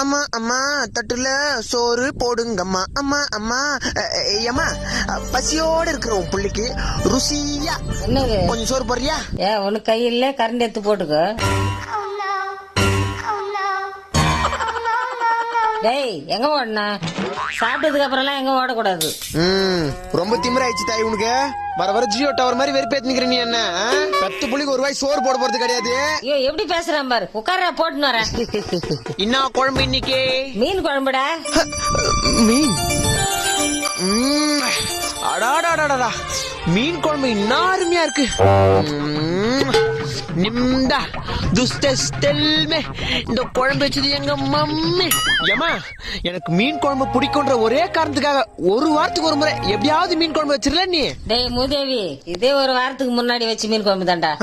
அம்மா அம்மா தட்டுல சோறு போடுங்கம்மா. அம்மா அம்மா ஏம்மா பசியோட இருக்கிற உன் புள்ளிக்கு ருசியா என்னது கொஞ்சம் சோறு போடுறியா? உனக்கு கையில கரண்ட் எடுத்து போட்டுக்கோ. டேய் எங்க ஓடனா? சாப்பிட்டதுக்கு அப்புறம்லாம் எங்க ஓடக்கூடாது. ரொம்ப திமிராயிடுச்சு தாய் உனக்கு. வர வர ஜியோ டவர் மாதிரி வெறுப்பேத்து நீ என்ன? 10 புள்ளிக்கு ஒரு வாய் சோறு போட போறது கிடையாது. ஐயோ எப்படி பேசுறான் பாரு. உட்கார போட்டுன்னு வரேன். என்ன குழம்பு இன்னைக்கு? மீன் குழம்புடா. மீன்? அடாடாடாடா, மீன் குழம்பு இன்னும் அருமையா இருக்கு. நிம்டா துஸ்தெல்மே இந்த குழம்பு வச்சது எங்க மம்மி. ஏமா எனக்கு மீன் குழம்பு பிடிக்கும்ன்ற ஒரே காரணத்துக்காக ஒரு வாரத்துக்கு ஒரு முறை எப்படியாவது மீன் குழம்பு வச்சிடல நீ. டேய் மூதேவி, இதே ஒரு வாரத்துக்கு முன்னாடி வச்சு மீன் குழம்பு தான்டா.